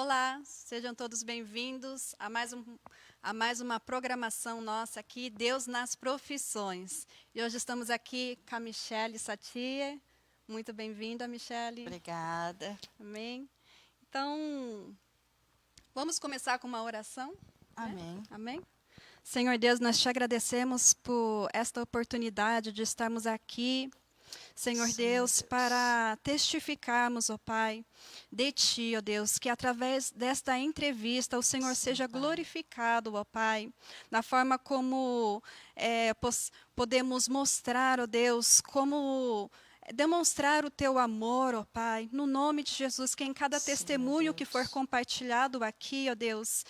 Olá, sejam todos bem-vindos a mais uma programação nossa aqui, Deus nas Profissões. E hoje estamos aqui com a Michele Satie. Muito bem-vinda, Michele. Obrigada. Amém. Então, vamos começar com uma oração, né? Amém. Amém? Senhor Deus, nós te agradecemos por esta oportunidade de estarmos aqui, Senhor Sim, Deus, Deus. para testificarmos, ó Pai, de Ti, ó Deus, que através desta entrevista o Senhor Sim, seja Pai. glorificado, ó Pai, na forma como podemos mostrar, ó Deus, como demonstrar o Teu amor, ó Pai, no nome de Jesus, que em cada Sim, testemunho que for Deus. compartilhado aqui, ó Deus,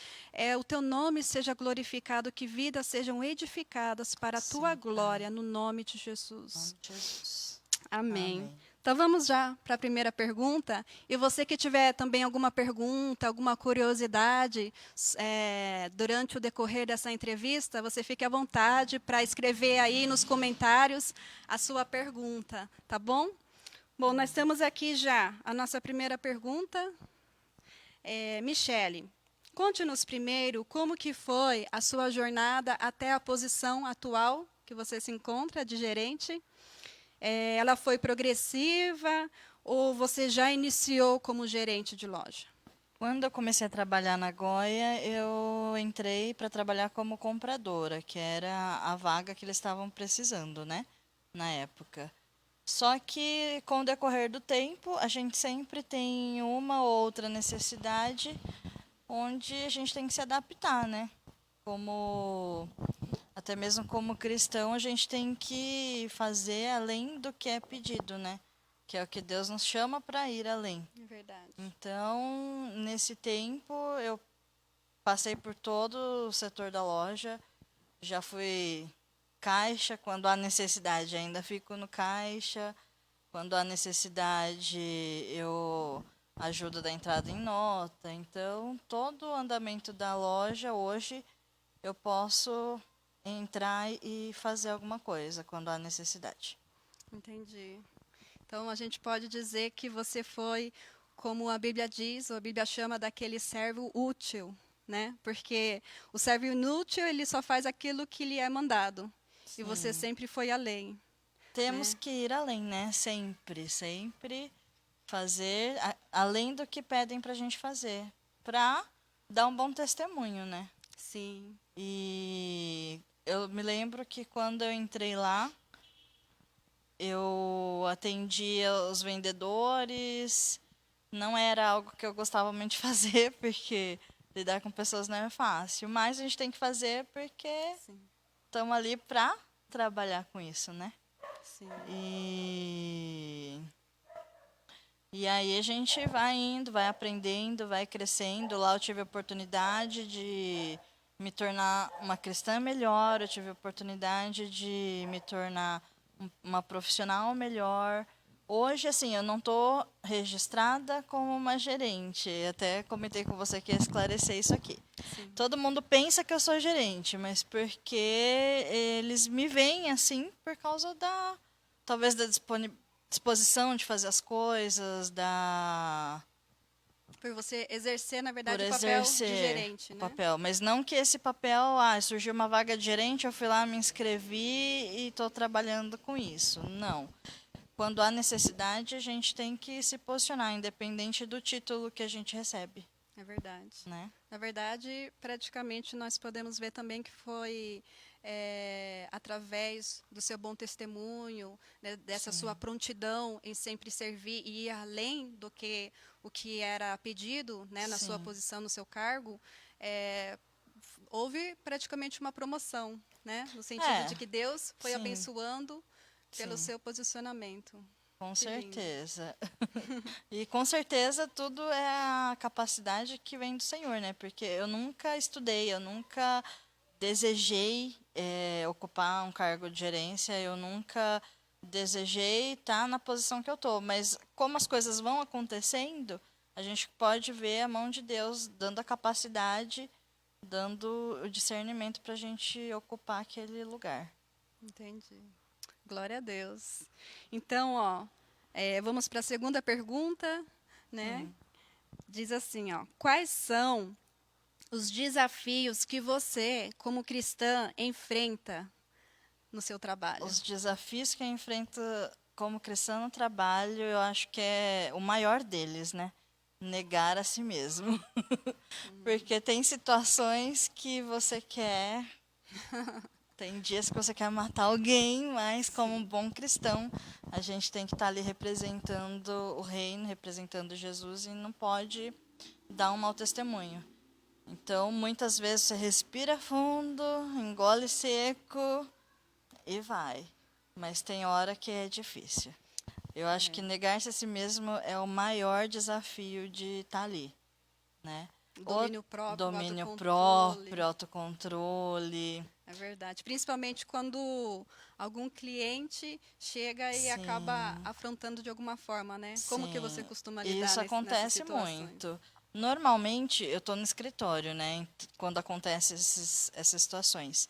o Teu nome seja glorificado, que vidas sejam edificadas para a Tua Sim, Pai. glória, no nome de Em nome Jesus. de Jesus. Amém. Amém. Então vamos já para a primeira pergunta. E você que tiver também alguma pergunta, alguma curiosidade durante o decorrer dessa entrevista, você fique à vontade para escrever aí nos comentários a sua pergunta, tá bom? Bom, nós temos aqui já a nossa primeira pergunta. Michele, conte-nos primeiro como que foi a sua jornada até a posição atual que você se encontra de gerente. Ela foi progressiva ou você já iniciou como gerente de loja? Quando eu comecei a trabalhar na Goia, eu entrei para trabalhar como compradora, que era a vaga que eles estavam precisando, né? Na época. Só que com o decorrer do tempo, a gente sempre tem uma ou outra necessidade onde a gente tem que se adaptar, né? Como Até mesmo como cristão, a gente tem que fazer além do que é pedido, né? Que é o que Deus nos chama para ir além. É verdade. Então, nesse tempo, eu passei por todo o setor da loja, já fui caixa quando há necessidade, ainda fico no caixa. Quando há necessidade, eu ajudo da entrada em nota. Então, todo o andamento da loja hoje eu posso entrar e fazer alguma coisa quando há necessidade. Entendi. Então a gente pode dizer que você foi, como a Bíblia diz, ou a Bíblia chama daquele servo útil, né? Porque o servo inútil, ele só faz aquilo que lhe é mandado. E você Sim. sempre foi além, Temos né? que ir além, né? Sempre, sempre fazer além do que pedem pra gente fazer, pra dar um bom testemunho, né? Sim. E eu me lembro que quando eu entrei lá, eu atendia os vendedores. Não era algo que eu gostava muito de fazer, porque lidar com pessoas não é fácil. Mas a gente tem que fazer porque Sim. estamos ali para trabalhar com isso, né? Sim. E, e aí a gente vai indo, vai aprendendo, vai crescendo. Lá eu tive a oportunidade de me tornar uma cristã melhor, eu tive a oportunidade de me tornar uma profissional melhor. Hoje, assim, eu não estou registrada como uma gerente. Até comentei com você que ia esclarecer isso aqui. Sim. Todo mundo pensa que eu sou gerente, mas porque eles me veem assim por causa talvez da disposição de fazer as coisas, Por você exercer, na por verdade, o papel de exercer gerente, o né? papel. Mas não que esse papel, surgiu uma vaga de gerente, eu fui lá, me inscrevi e estou trabalhando com isso. Não. Quando há necessidade, a gente tem que se posicionar, independente do título que a gente recebe, É verdade. né? Na verdade, praticamente nós podemos ver também que foi através do seu bom testemunho, né, dessa sua Sim, prontidão em sempre servir e ir além do que o que era pedido, né, na sua sim, posição, no seu cargo, houve praticamente uma promoção, né, no sentido é, de que Deus foi sim, abençoando pelo sim, seu posicionamento. com Que lindo. certeza. E com certeza tudo é a capacidade que vem do Senhor, né? Porque eu nunca estudei, eu nunca desejei ocupar um cargo de gerência, eu nunca desejei estar na posição que eu tô, mas como as coisas vão acontecendo, a gente pode ver a mão de Deus dando a capacidade, dando o discernimento para a gente ocupar aquele lugar. Entendi. Glória a Deus. Então, vamos para a segunda pergunta, né? Sim. Diz assim, ó: quais são os desafios que você, como cristã, enfrenta no seu trabalho? Os desafios que eu enfrento como cristã no trabalho, eu acho que é o maior deles, né? Negar a si mesmo. Porque tem situações que você quer, tem dias que você quer matar alguém, mas como um Sim, bom cristão, a gente tem que estar ali representando o reino, representando Jesus e não pode dar um mau testemunho. Então, muitas vezes você respira fundo, engole seco e vai. Mas tem hora que é difícil. Eu acho que é. negar-se a si mesmo é o maior desafio de estar ali, né? O Domínio próprio, domínio autocontrole. próprio, autocontrole. É verdade. Principalmente quando algum cliente chega e acaba Sim, afrontando de alguma forma, né? Como que você sim. costuma lidar Isso nessas acontece situações? muito. Normalmente, eu estou no escritório, né? Quando acontecem essas situações.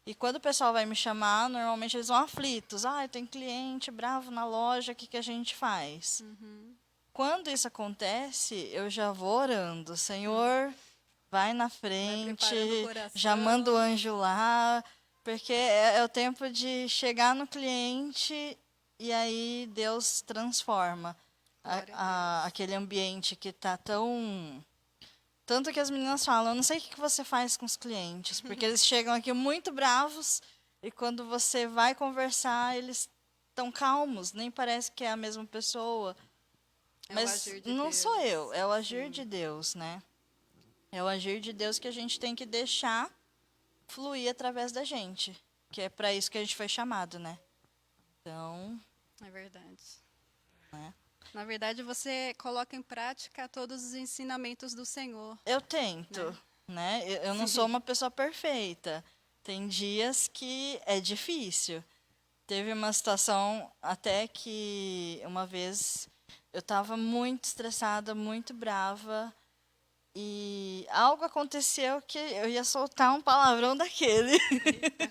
E quando o pessoal vai me chamar, normalmente eles vão aflitos. Ah, tem cliente bravo na loja, o que que a gente faz? Uhum. Quando isso acontece, eu já vou orando. Senhor, vai na Vai preparando o frente, já manda o coração. anjo lá, porque é o tempo de chegar no cliente e aí Deus transforma Glória a Deus. aquele ambiente que tá tão. Tanto que as meninas falam, eu não sei o que que você faz com os clientes, porque eles chegam aqui muito bravos e quando você vai conversar, eles estão calmos, nem parece que é a mesma pessoa. É o Mas agir de não sou eu, Deus. é o agir de Sim, Deus, né? É o agir de Deus que a gente tem que deixar fluir através da gente, que é para isso que a gente foi chamado, né? Então, é verdade. né? Na verdade, você coloca em prática todos os ensinamentos do Senhor, Eu tento, né? né? Eu não sou Sim. uma pessoa perfeita. Tem dias que é difícil. Teve uma situação até que uma vez eu estava muito estressada, muito brava. E algo aconteceu que eu ia soltar um palavrão daquele. Eita.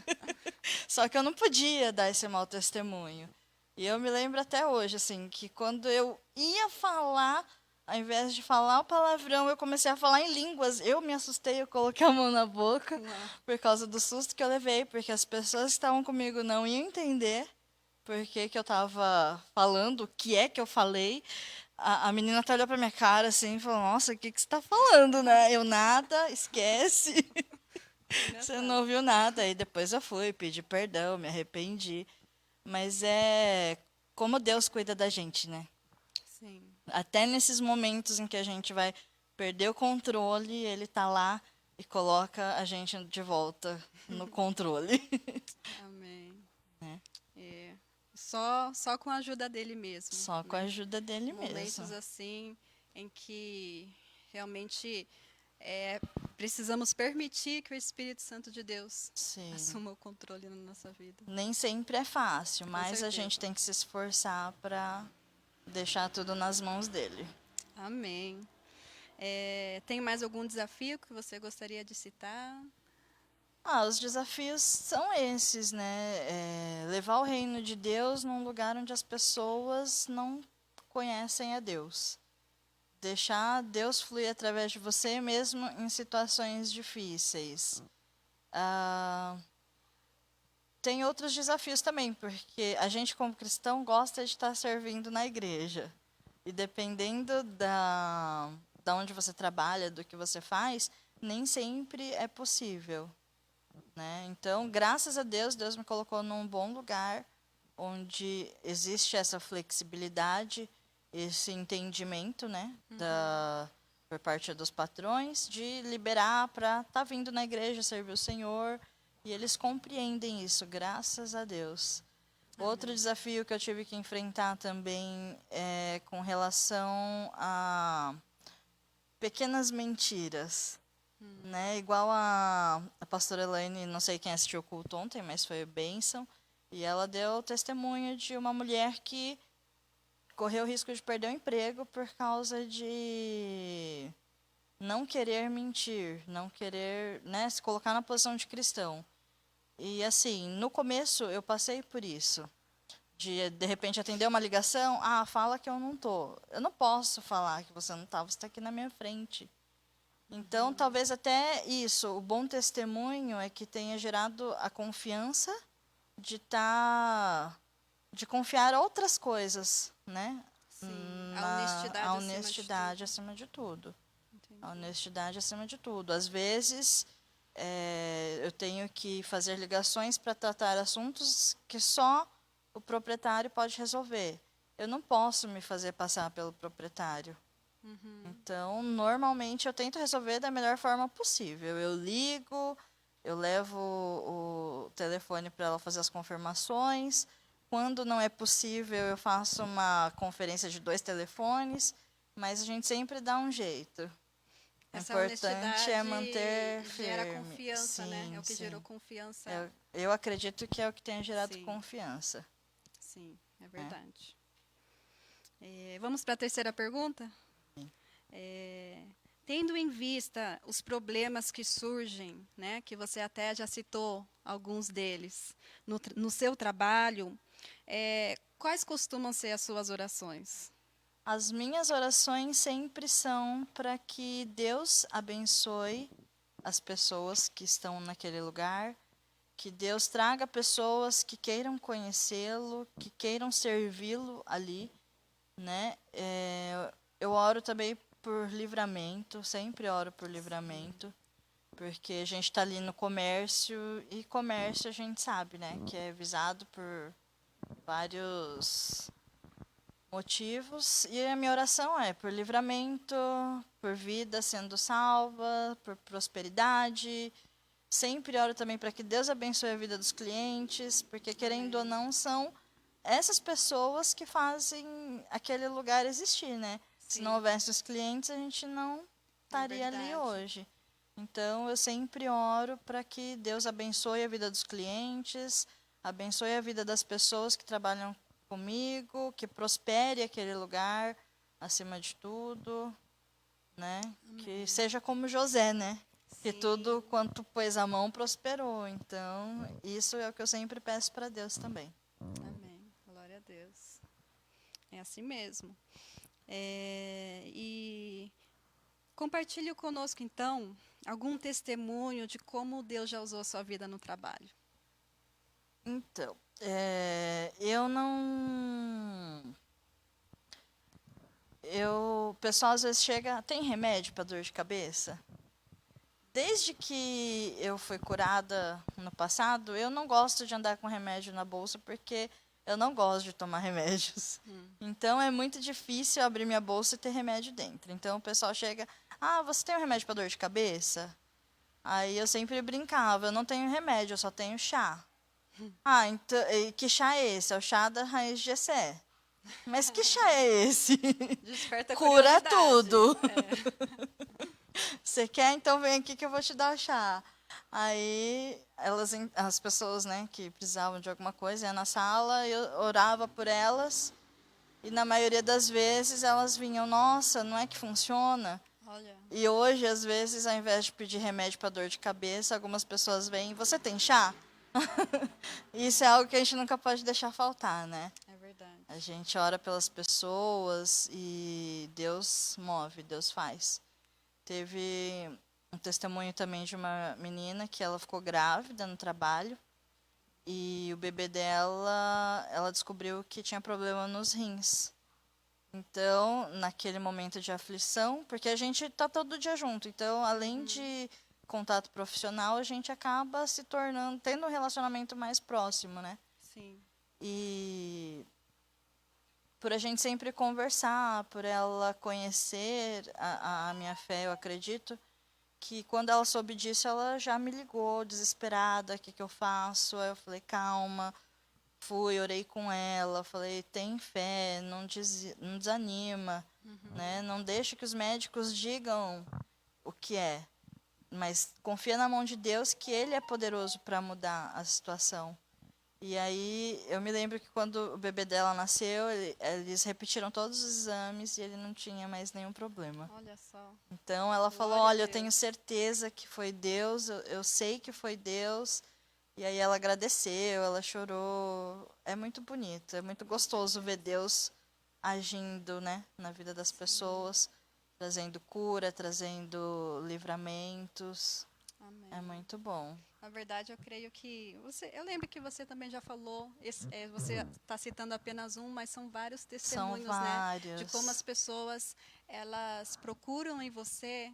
Só que eu não podia dar esse mau testemunho. E eu me lembro até hoje, assim, que quando eu ia falar, ao invés de falar o palavrão, eu comecei a falar em línguas. Eu me assustei, eu coloquei a mão na boca Uau. por causa do susto que eu levei, porque as pessoas que estavam comigo não iam entender por que que eu estava falando, o que é que eu falei. A menina até olhou pra minha cara assim e falou: Nossa, o que que você está falando, né? Eu nada, esquece. Olha Você só. não ouviu nada. Aí depois eu fui, pedi perdão, me arrependi. Mas é como Deus cuida da gente, né? Sim. Até nesses momentos em que a gente vai perder o controle, Ele tá lá e coloca a gente de volta no controle. Amém. Né? É. Só com a ajuda dele mesmo, Só com a né? ajuda dele Momentos mesmo. assim em que realmente é, precisamos permitir que o Espírito Santo de Deus Sim. assuma o controle na nossa vida. Nem sempre é fácil, Com mas a gente certeza. tem que se esforçar para deixar tudo nas mãos dele. Amém. Tem mais algum desafio que você gostaria de citar? Ah, os desafios são esses, né? Levar o reino de Deus num lugar onde as pessoas não conhecem a Deus. Deixar Deus fluir através de você mesmo em situações difíceis. Ah, tem outros desafios também, porque a gente, como cristão, gosta de estar servindo na igreja. E dependendo da onde você trabalha, do que você faz, nem sempre é possível. Né? Então, graças a Deus, Deus me colocou num bom lugar onde existe essa flexibilidade, esse entendimento, né, Uhum. por parte dos patrões de liberar para estar vindo na igreja servir o Senhor, e eles compreendem isso, graças a Deus. Outro Amém. desafio que eu tive que enfrentar também é com relação a pequenas mentiras, né? Igual a pastora Elaine, não sei quem assistiu o culto ontem, mas foi bênção. E ela deu testemunho de uma mulher que correu o risco de perder o emprego por causa de não querer mentir, não querer, né, se colocar na posição de cristão. E assim, no começo eu passei por isso. de repente atender uma ligação, fala que eu não tô. Eu não posso falar que você não tá, você está aqui na minha frente. Então, talvez até isso, o bom testemunho é que tenha gerado a confiança de confiar outras coisas, né? Sim, a A honestidade acima de honestidade tudo. acima de tudo. A Entendi. honestidade acima de tudo. Às vezes, eu tenho que fazer ligações para tratar assuntos que só o proprietário pode resolver. Eu não posso me fazer passar pelo proprietário. Então, normalmente eu tento resolver da melhor forma possível. Eu ligo, eu levo o telefone para ela fazer as confirmações. Quando não é possível, eu faço uma conferência de 2 telefones, mas a gente sempre dá um jeito. O Essa importante é manter honestidade gera firme. confiança, né? É Sim, o que gerou sim. confiança. Eu acredito que é o que tem gerado Sim, confiança. sim, é Né? verdade. Vamos para a terceira pergunta? Sim. Tendo em vista os problemas que surgem, né, que você até já citou alguns deles, no seu trabalho, quais costumam ser as suas orações? As minhas orações sempre são para que Deus abençoe as pessoas que estão naquele lugar, que Deus traga pessoas que queiram conhecê-lo, que queiram servi-lo ali, né? Eu oro também por livramento, sempre oro por livramento, porque a gente está ali no comércio e comércio a gente sabe, né, que é visado por vários motivos, e a minha oração é por livramento, por vida sendo salva, por prosperidade. Sempre oro também para que Deus abençoe a vida dos clientes, porque querendo ou Amém. não são essas pessoas que fazem aquele lugar existir, né? Se não Sim, houvesse os clientes, a gente não é estaria ali verdade. hoje. Então eu sempre oro para que Deus abençoe a vida dos clientes, abençoe a vida das pessoas que trabalham comigo, que prospere aquele lugar acima de tudo, né? Que Amém. seja como José, né? Que tudo Sim, quanto pôs a mão prosperou. Então, isso é o que eu sempre peço para Deus também. amém. Glória a Deus. É assim mesmo. E compartilhe conosco, então, algum testemunho de como Deus já usou a sua vida no trabalho. Então, eu não. O pessoal às vezes chega. Tem remédio para dor de cabeça? Desde que eu fui curada no passado, eu não gosto de andar com remédio na bolsa porque eu não gosto de tomar remédios. Hum. Então é muito difícil abrir minha bolsa e ter remédio dentro. Então o pessoal chega: "Ah, você tem um remédio para dor de cabeça?" Aí eu sempre brincava: "Eu não tenho remédio, eu só tenho chá." "Ah, então, e que chá é esse?" "É o chá da raiz de Jessé." "Mas que chá é esse?" Desperta "Cura curiosidade. tudo." "Você quer? Então vem aqui que eu vou te dar o chá." Aí as pessoas, né, que precisavam de alguma coisa, iam na sala, eu orava por elas, e na maioria das vezes elas vinham: "Nossa, não é que funciona?" Olha, E hoje, às vezes, ao invés de pedir remédio para dor de cabeça, algumas pessoas vêm: "Você tem chá?" Isso é algo que a gente nunca pode deixar faltar, né? é A verdade. gente ora pelas pessoas e Deus move, Deus faz. Teve um testemunho também de uma menina que ela ficou grávida no trabalho e o bebê dela, ela descobriu que tinha problema nos rins. Então, naquele momento de aflição, porque a gente está todo dia junto, então, além Uhum, de contato profissional, a gente acaba se tornando, tendo um relacionamento mais próximo, né? sim. E por a gente sempre conversar, por ela conhecer a minha fé, eu acredito que quando ela soube disso, ela já me ligou, desesperada: "O que que eu faço?" Aí eu falei: "Calma." Fui, orei com ela, falei: "Tem fé, não desanima, né? Uhum, Não deixe que os médicos digam o que é, mas confia na mão de Deus que Ele é poderoso para mudar a situação." E aí eu me lembro que quando o bebê dela nasceu, eles repetiram todos os exames e ele não tinha mais nenhum problema. olha só. Então ela falou: Glória a "Olha, eu tenho Deus. certeza que foi Deus, eu sei que foi Deus." E aí ela agradeceu, ela chorou. É muito bonito, é muito gostoso ver Deus agindo, né, na vida das pessoas, trazendo cura, trazendo livramentos. É Amém. muito bom. Na verdade, eu creio que eu lembro que você também já falou, você está citando apenas um, mas são vários São testemunhos, né, de como as vários. pessoas elas procuram em você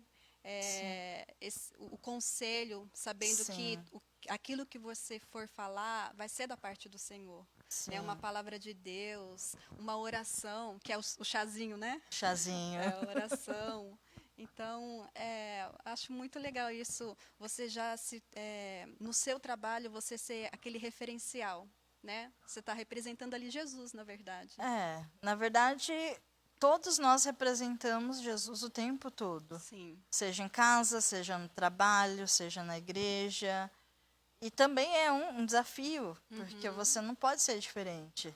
Sim, o conselho, sabendo que sim, aquilo que você for falar vai ser da parte do Senhor, né, uma sim. palavra de Deus, uma oração, que é o chazinho, né? É Chazinho. a oração. Então, acho muito legal isso. Você já no seu trabalho você ser aquele referencial, né? Você está representando ali Jesus, na verdade. É, na verdade, todos nós representamos Jesus o tempo todo. Sim. Seja em casa, seja no trabalho, seja na igreja. E também é um desafio, porque Uhum. você não pode ser diferente.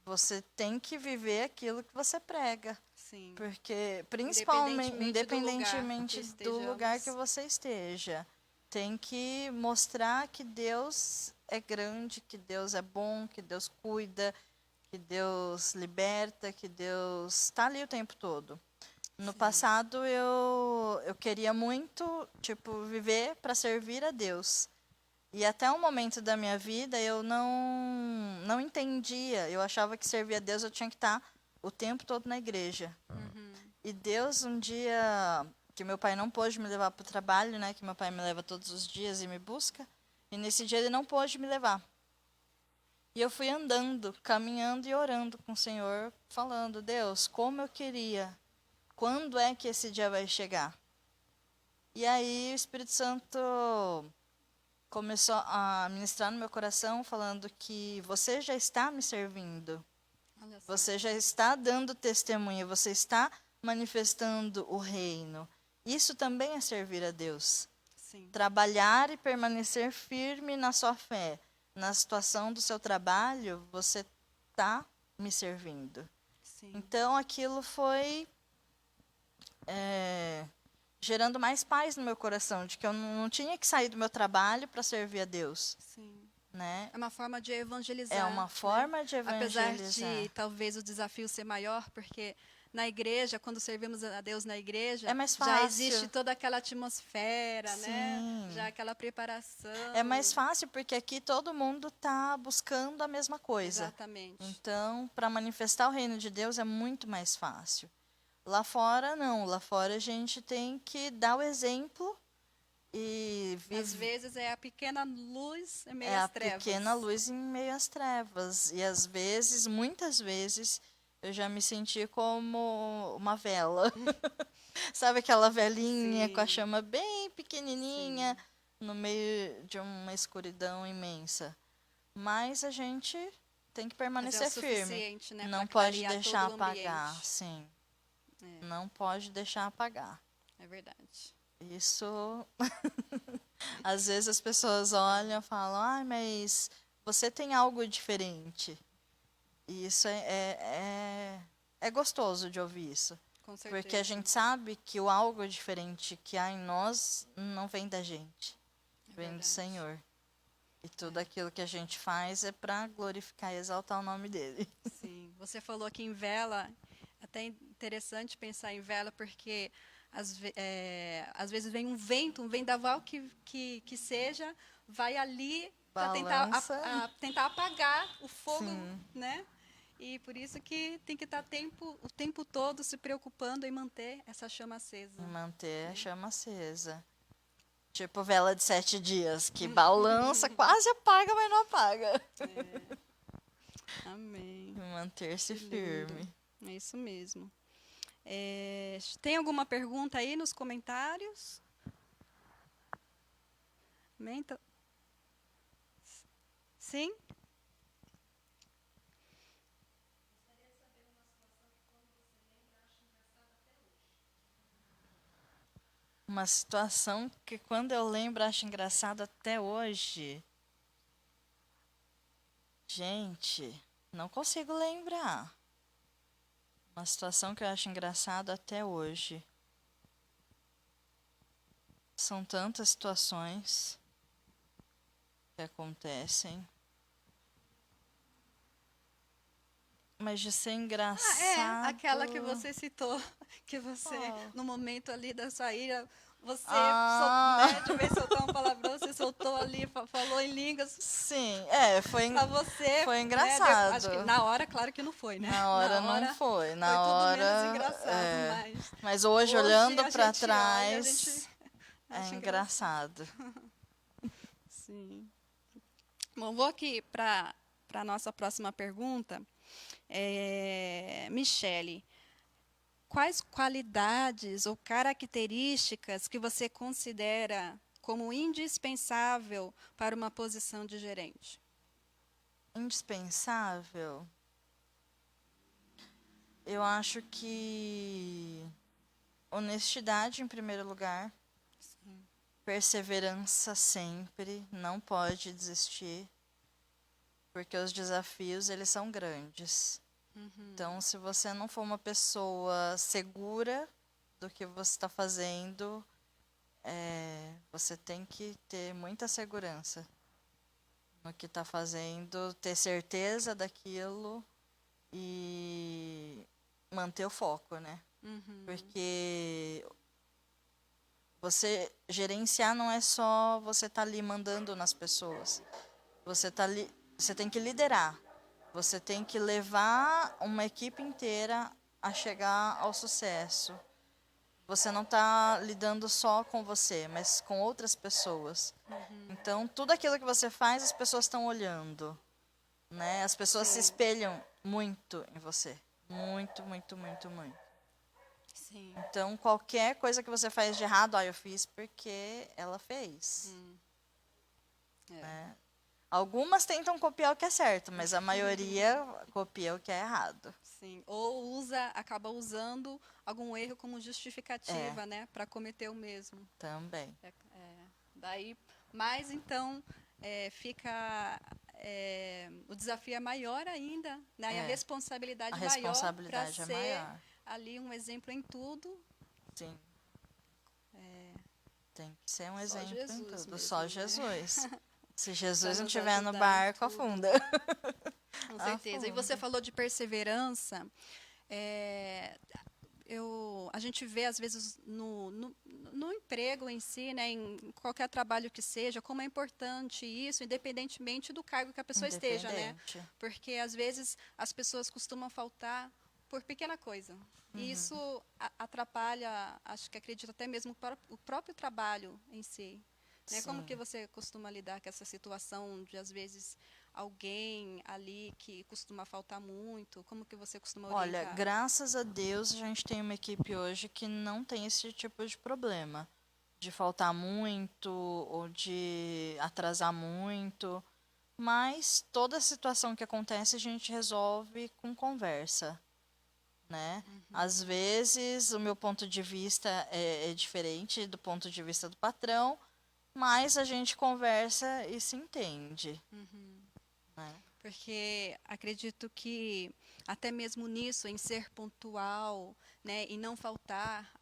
Você tem que viver aquilo que você prega. Sim. Porque, principalmente, Independentemente do lugar que independentemente do lugar que estejamos. você esteja, tem que mostrar que Deus é grande, que Deus é bom, que Deus cuida, que Deus liberta, que Deus está ali o tempo todo. No Sim. passado eu queria muito, tipo, viver para servir a Deus. E até um momento da minha vida eu não entendia. Eu achava que servir a Deus eu tinha que estar o tempo todo na igreja. Uhum. E Deus um dia que meu pai não pôde me levar para o trabalho, né, que meu pai me leva todos os dias e me busca, e nesse dia ele não pôde me levar. E eu fui andando, caminhando e orando com o Senhor, falando: Deus, como eu queria, quando é que esse dia vai chegar? E aí o Espírito Santo começou a ministrar no meu coração, falando que você já está me servindo, Olha só. você já está dando testemunha, você está manifestando o reino. Isso também é servir a Deus. Sim. Trabalhar e permanecer firme na sua fé. Na situação do seu trabalho, você está me servindo. Sim. Então aquilo foi é, gerando mais paz no meu coração, de que eu não tinha que sair do meu trabalho para servir a Deus, Sim. né? É uma forma de É evangelizar, uma né? forma de Apesar evangelizar. de talvez o desafio ser maior, porque na igreja, quando servimos a Deus na É igreja, mais já existe fácil. toda aquela atmosfera, né? Já Sim. aquela É mais preparação. fácil porque aqui todo mundo está buscando a mesma coisa. Exatamente. Então, para manifestar o reino de Deus é muito mais fácil. Lá fora, não. Lá fora a gente tem que dar o exemplo e Às viver. vezes é a pequena luz em meio É às a pequena trevas. luz em meio às trevas. E às vezes, muitas vezes, eu já me senti como uma vela. Sabe aquela velinha com a Sim, chama bem pequenininha sim. no meio de uma escuridão imensa? Mas a gente tem que Mas é o permanecer firme. suficiente, né, para Não pode clarear deixar todo o apagar, ambiente. sim. É, Não pode deixar apagar. é verdade. Isso, às vezes as pessoas olham e falam: "Ai, mas você tem algo diferente." E isso é gostoso de ouvir isso. Com Porque a certeza. gente sabe que o algo diferente que há em nós não vem da gente, É vem do verdade. Senhor. E tudo É. aquilo que a gente faz é para glorificar e exaltar o nome dele. Sim, você falou aqui em vela, até interessante pensar em vela, porque às vezes vem um vendaval que seja, vai ali para tentar, Balança, tentar apagar o fogo, sim, né? E por isso que tem que estar o tempo todo se preocupando em manter essa chama e acesa, manter a né? chama acesa. Tipo vela de 7 dias, que balança, quase apaga, mas não apaga. É, amém. Manter-se Que lindo. firme. É isso mesmo. Tem alguma pergunta aí nos comentários? Amém? Sim? Uma situação que quando eu lembro acho engraçado até hoje. Gente, não consigo lembrar. Uma situação que eu acho engraçado até hoje. São tantas situações. que acontecem. Mas de ser engraçado. Aquela que você citou, que você, Oh. no momento ali da sua ira, você, Ah, né, de vez soltar uma palavrão, você soltou ali, falou em línguas, sim, foi, pra você, foi né, acho engraçado. que na hora, claro que não foi, né? Na hora Na não hora foi, foi na tudo menos hora. engraçado, mas Mas hoje, hoje olhando a pra gente olha, a gente trás, é acha engraçado. engraçado. Sim. Bom, vou aqui para a nossa próxima pergunta. Michele, quais qualidades ou características que você considera como indispensável para uma posição de gerente? Indispensável, eu acho que honestidade em primeiro lugar, Sim. perseverança sempre, não pode desistir, porque os desafios eles são grandes. Então, se você não for uma pessoa segura do que você está fazendo, você tem que ter muita segurança no que está fazendo, ter certeza daquilo e manter o foco, né? Porque você gerenciar não é só você estar ali mandando nas pessoas. Você tem que liderar. Você tem que levar uma equipe inteira a chegar ao sucesso. Você não está lidando só com você, mas com outras pessoas. Então, tudo aquilo que você faz, as pessoas estão olhando, né? As pessoas se Sim, espelham muito em você. Muito, muito, muito, muito. sim. Então, qualquer coisa que você faz de errado, eu fiz porque ela fez. É, Né? Algumas tentam copiar o que é certo, mas a maioria copia o que é errado. sim. Ou acaba usando algum erro como justificativa, né, para cometer o mesmo. Também. Daí, mas então fica o desafio é maior ainda, né? E a A responsabilidade maior para responsabilidade é ser maior. ali um exemplo em tudo. Sim. Tem que ser um Só exemplo em Jesus tudo. Só mesmo, né? Jesus. Se Para Jesus não nos estiver no ajudar em barco, tudo. afunda. Com certeza. E você Afunda. falou de perseverança. A gente vê, às vezes, no emprego em si, né, em qualquer trabalho que seja, como é importante isso, independentemente do cargo que a pessoa esteja, né? Independente. Porque, às vezes, as pessoas costumam faltar por pequena coisa. E isso atrapalha, acho que acredito até mesmo para o próprio trabalho em si. Né? Como Sim. que você costuma lidar com essa situação de, às vezes, alguém ali que costuma faltar muito? Como que você costuma Olha, orientar? graças a Deus a gente tem uma equipe hoje que não tem esse tipo de problema. De faltar muito ou de atrasar muito. Mas toda situação que acontece a gente resolve com conversa, né? Às vezes o meu ponto de vista é diferente do ponto de vista do patrão, mas a gente conversa e se entende, né? Porque acredito que até mesmo nisso, em ser pontual, né, e não faltar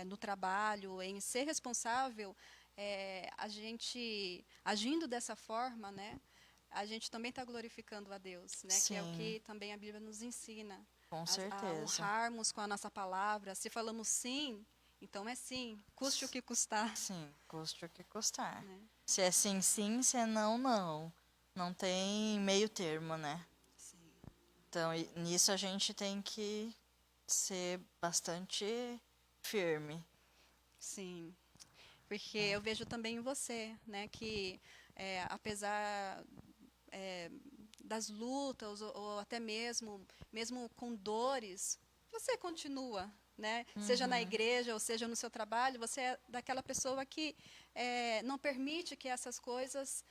no trabalho, em ser responsável, a gente agindo dessa forma, né, a gente também está glorificando a Deus, né, que é o Sim, que também a Bíblia nos ensina, com a certeza. honrarmos com a nossa palavra. Se falamos sim, então é sim, custe o que custar. Sim, custe o que custar. Né? Se é sim, sim, se é não, não. Não tem meio termo, né? Sim. Então, nisso a gente tem que ser bastante firme. Sim. Porque eu vejo também em você, né, que apesar das lutas ou até mesmo com dores, você continua, né? Seja na igreja ou seja no seu trabalho, você é daquela pessoa que não permite que essas coisas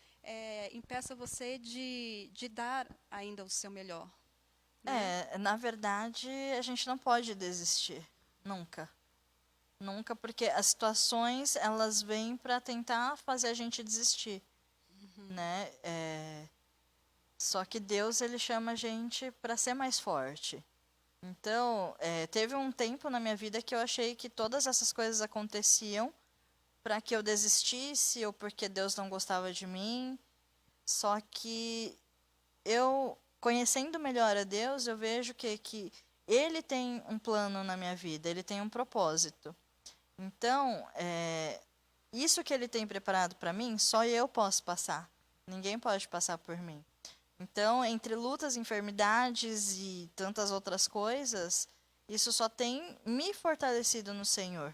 impeçam você de dar ainda o seu melhor, né? Na verdade, a gente não pode desistir. Nunca. Nunca, porque as situações, elas vêm para tentar fazer a gente desistir, né? Só que Deus, ele chama a gente para ser mais forte. Então, teve um tempo na minha vida que eu achei que todas essas coisas aconteciam para que eu desistisse ou porque Deus não gostava de mim. Só que eu, conhecendo melhor a Deus, eu vejo que Ele tem um plano na minha vida, Ele tem um propósito. Então, isso que Ele tem preparado para mim, só eu posso passar. Ninguém pode passar por mim. Então, entre lutas, enfermidades e tantas outras coisas, isso só tem me fortalecido no Senhor,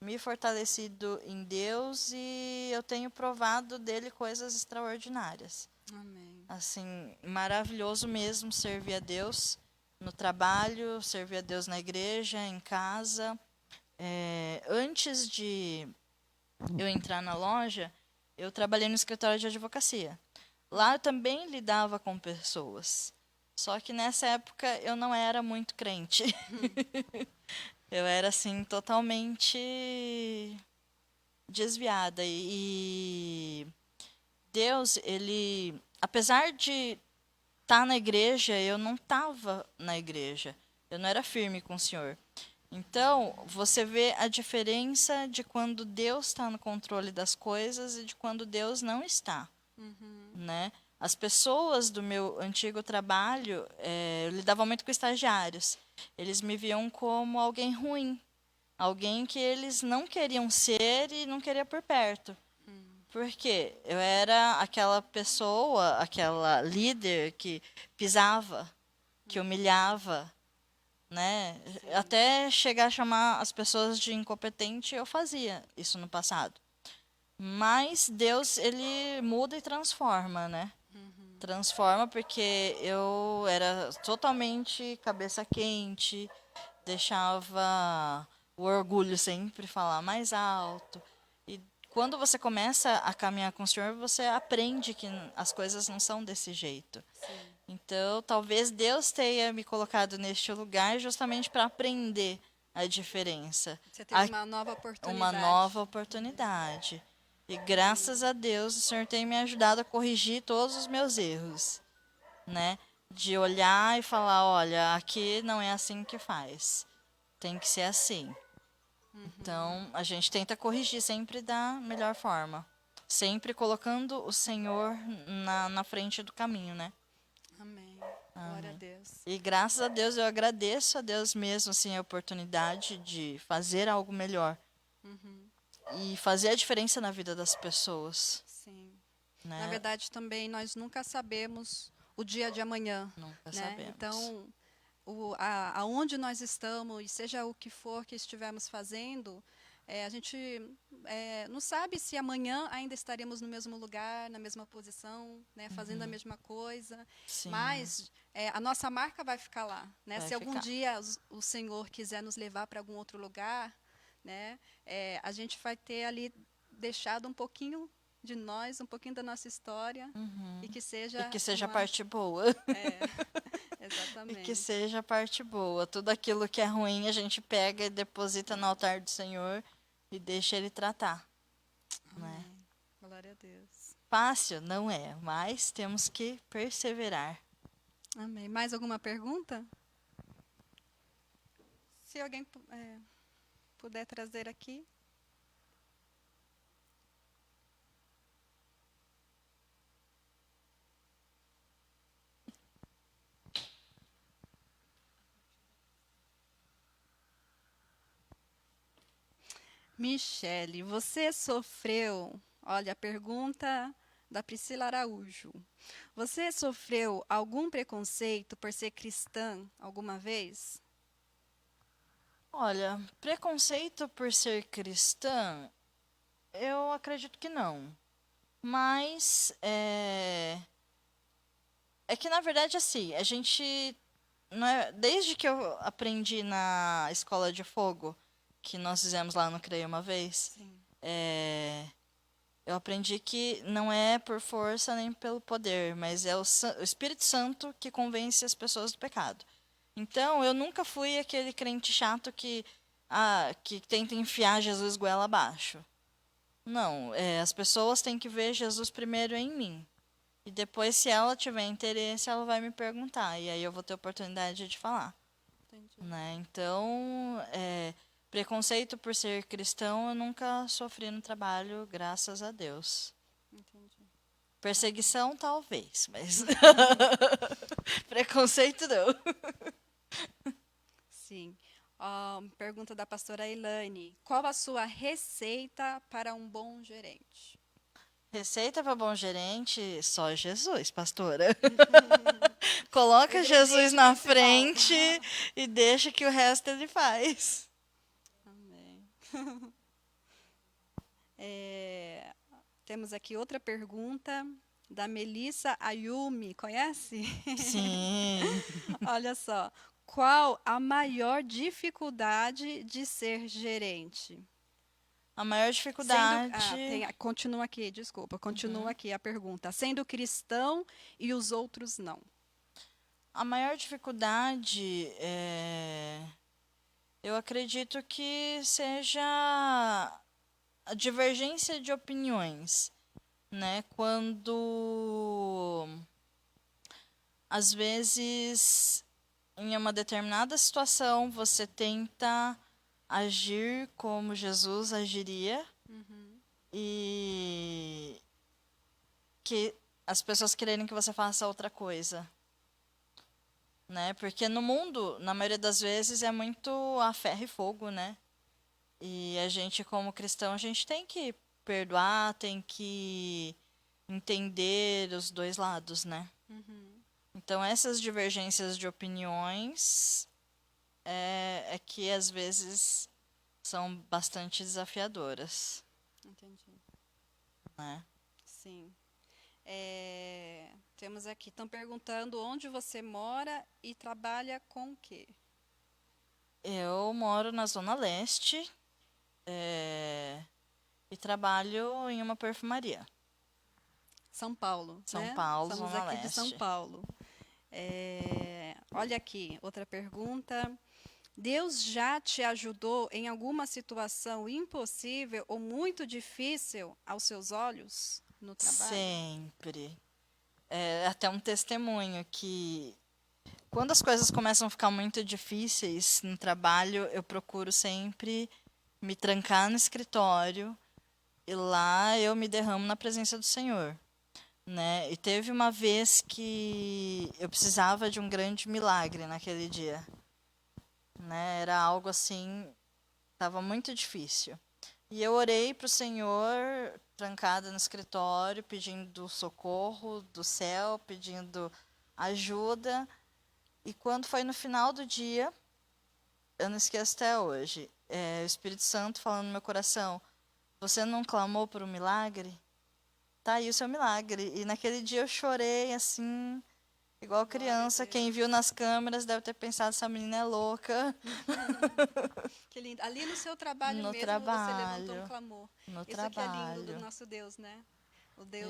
me fortalecido em Deus, e eu tenho provado dele coisas extraordinárias. Amém. Assim, maravilhoso mesmo servir a Deus no trabalho, servir a Deus na igreja, em casa. Antes de eu entrar na loja, eu trabalhei no escritório de advocacia. Lá eu também lidava com pessoas. Só que nessa época eu não era muito crente. Eu era assim totalmente desviada, e Deus, ele, apesar de estar na igreja, eu não estava na igreja. Eu não era firme com o Senhor. Então, você vê a diferença de quando Deus está no controle das coisas e de quando Deus não está, né? As pessoas do meu antigo trabalho, eu lidava muito com estagiários. Eles me viam como alguém ruim, alguém que eles não queriam ser e não queriam por perto. Porque eu era aquela pessoa, aquela líder que pisava, que humilhava, né? Até chegar a chamar as pessoas de incompetente, eu fazia isso no passado. Mas Deus, ele muda e transforma, né? Transforma, porque eu era totalmente cabeça quente, deixava o orgulho sempre falar mais alto. E quando você começa a caminhar com o Senhor, você aprende que as coisas não são desse jeito. Sim. Então, talvez Deus tenha me colocado neste lugar justamente para aprender a diferença. Você teve Uma nova oportunidade. E graças a Deus, o Senhor tem me ajudado a corrigir todos os meus erros, né? De olhar e falar, olha, aqui não é assim que faz. Tem que ser assim. Então, a gente tenta corrigir sempre da melhor forma. Sempre colocando o Senhor na frente do caminho, né? Amém. Glória a Amém. Deus. E graças a Deus, eu agradeço a Deus mesmo, assim, a oportunidade de fazer algo melhor. E fazer a diferença na vida das pessoas, Sim. Na né? verdade, também nós nunca sabemos o dia de amanhã, Nunca né? sabemos. Então, aonde nós estamos, e seja o que for que estivermos fazendo, a gente não sabe se amanhã ainda estaremos no mesmo lugar, na mesma posição, né, fazendo a mesma coisa, Sim, mas a nossa marca vai ficar lá, né? vai Se algum ficar. dia o Senhor quiser nos levar para algum outro lugar, né, a gente vai ter ali deixado um pouquinho de nós, um pouquinho da nossa história, e que E seja que seja a uma... parte boa. É, E que exatamente. seja a parte boa. Tudo aquilo que é ruim a gente pega e deposita no altar do Senhor e deixa Ele tratar, né? Amém. Glória a Deus. Fácil não é, mas temos que perseverar. Amém. Mais alguma pergunta? Se alguém puder trazer aqui. Michele, você sofreu, olha, a pergunta da Priscila Araújo. Você sofreu algum preconceito por ser cristã alguma vez? Olha, preconceito por ser cristã, eu acredito que não. Mas é que na verdade assim, a gente não é, desde que eu aprendi na escola de fogo, que nós fizemos lá no CREI uma vez, Sim. eu aprendi que não é por força nem pelo poder, mas é o Espírito Santo que convence as pessoas do pecado. Então, eu nunca fui aquele crente chato que tenta enfiar Jesus goela abaixo. Não, as pessoas têm que ver Jesus primeiro em mim. E depois, se ela tiver interesse, ela vai me perguntar. E aí eu vou ter oportunidade de falar. Entendi. Né? Então, preconceito por ser cristão eu nunca sofri no trabalho, graças a Deus. Entendi. Perseguição, talvez, mas preconceito não. Sim. Pergunta da pastora Elaine. Qual a sua receita para um bom gerente? Receita para bom gerente, só Jesus, pastora. Coloca Jesus Ingrediente na principal. frente e deixa que o resto ele faz. Amém. Temos aqui outra pergunta da Melissa Ayumi. Conhece? Sim. Olha só. Qual a maior dificuldade de ser gerente? A maior dificuldade. Continua aqui, desculpa, continua Uhum. aqui a pergunta. Sendo cristão e os outros não. A maior dificuldade eu acredito que seja a divergência de opiniões, né? Quando às vezes em uma determinada situação você tenta agir como Jesus agiria e que as pessoas quererem que você faça outra coisa, né? Porque no mundo, na maioria das vezes, é muito a ferro e fogo, né? E a gente, como cristão, a gente tem que perdoar, tem que entender os dois lados, né? Então, essas divergências de opiniões é que às vezes são bastante desafiadoras, Entendi. né? Sim. Temos aqui, estão perguntando onde você mora e trabalha com o quê? Eu moro na Zona Leste, e trabalho em uma perfumaria. São Paulo, São né? Paulo, Estamos Zona aqui de São Leste. Paulo. Olha aqui, outra pergunta. Deus já te ajudou em alguma situação impossível ou muito difícil aos seus olhos no trabalho? Sempre. É até um testemunho que quando as coisas começam a ficar muito difíceis no trabalho, eu procuro sempre me trancar no escritório e lá eu me derramo na presença do Senhor, né? E teve uma vez que eu precisava de um grande milagre naquele dia, né? Era algo assim, estava muito difícil. E eu orei para o Senhor, trancada no escritório, pedindo socorro do céu, pedindo ajuda. E quando foi no final do dia, eu não esqueço até hoje, o Espírito Santo falando no meu coração: Você não clamou por um milagre? Tá aí o seu milagre. E naquele dia eu chorei assim, igual Glória a criança. Quem Deus. viu nas câmeras deve ter pensado: essa menina é louca. Que lindo. Ali no seu trabalho No mesmo você levantou um trabalho, clamor. no Isso que é lindo do trabalho. nosso Deus, né?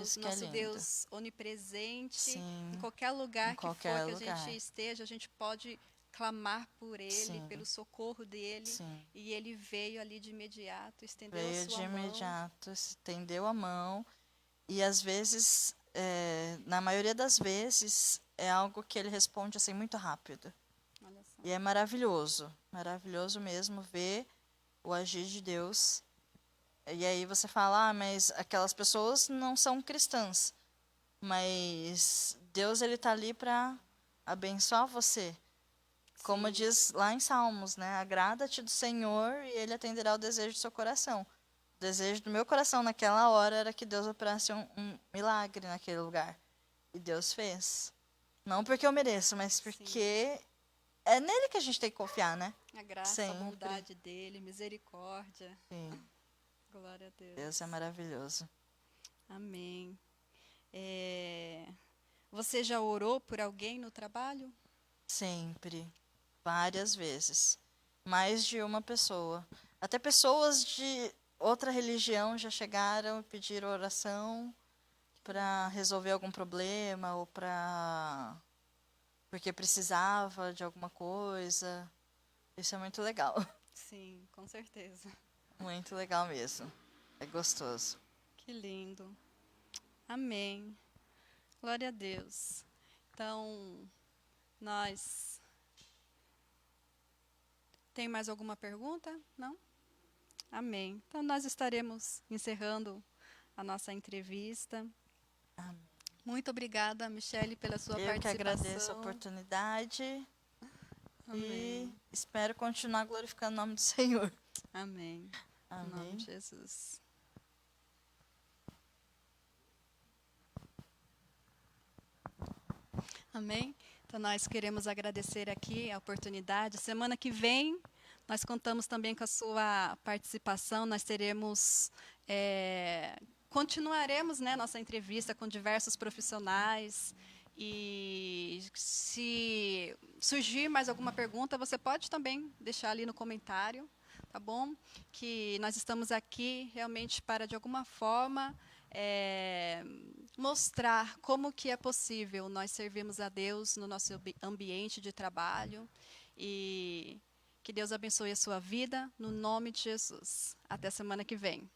Isso que é Nosso lindo. Deus onipresente. Em Sim, qualquer em lugar que for qualquer que a gente lugar. esteja, a gente pode clamar por Ele, Sim, pelo socorro dele. sim. E Ele veio ali de imediato, estendeu a Veio de sua mão. imediato, estendeu a mão. E às vezes, na maioria das vezes, é algo que ele responde assim muito rápido. Olha só. E é maravilhoso, maravilhoso mesmo ver o agir de Deus. E aí você fala: mas aquelas pessoas não são cristãs. Mas Deus ele tá ali para abençoar você. Como Sim, diz lá em Salmos, né? Agrada-te do Senhor e ele atenderá o desejo do seu coração. O desejo do meu coração naquela hora era que Deus operasse um milagre naquele lugar. E Deus fez. Não porque eu mereço, mas sim. porque é nele que a gente tem que confiar, né? A graça, a Sempre. bondade dele, misericórdia. Sim, Glória a Deus é Deus. maravilhoso. Amém. Você já orou por alguém no trabalho? Sempre. Várias vezes. Mais de uma pessoa. Até pessoas de outra religião já chegaram e pediram oração para resolver algum problema ou para porque precisava de alguma coisa. Isso é muito legal. Sim, com certeza. Muito legal mesmo. É gostoso. Que lindo. Amém. Glória a Deus. Então, nós. Tem mais alguma pergunta? Não? Amém. Então, nós estaremos encerrando a nossa entrevista. Amém. Muito obrigada, Michele, pela sua Eu que agradeço a participação. oportunidade e Amém. espero continuar glorificando o nome do Senhor. Amém. Em nome Amém. de Jesus. Amém? Então, nós queremos agradecer aqui a oportunidade. Semana que vem, nós contamos também com a sua participação. Nós teremos, continuaremos, né, nossa entrevista com diversos profissionais. E se surgir mais alguma pergunta, você pode também deixar ali no comentário, tá bom? Que nós estamos aqui realmente para, de alguma forma, é, mostrar como que é possível nós servirmos a Deus no nosso ambiente de trabalho e que Deus abençoe a sua vida no nome de Jesus. Até semana que vem.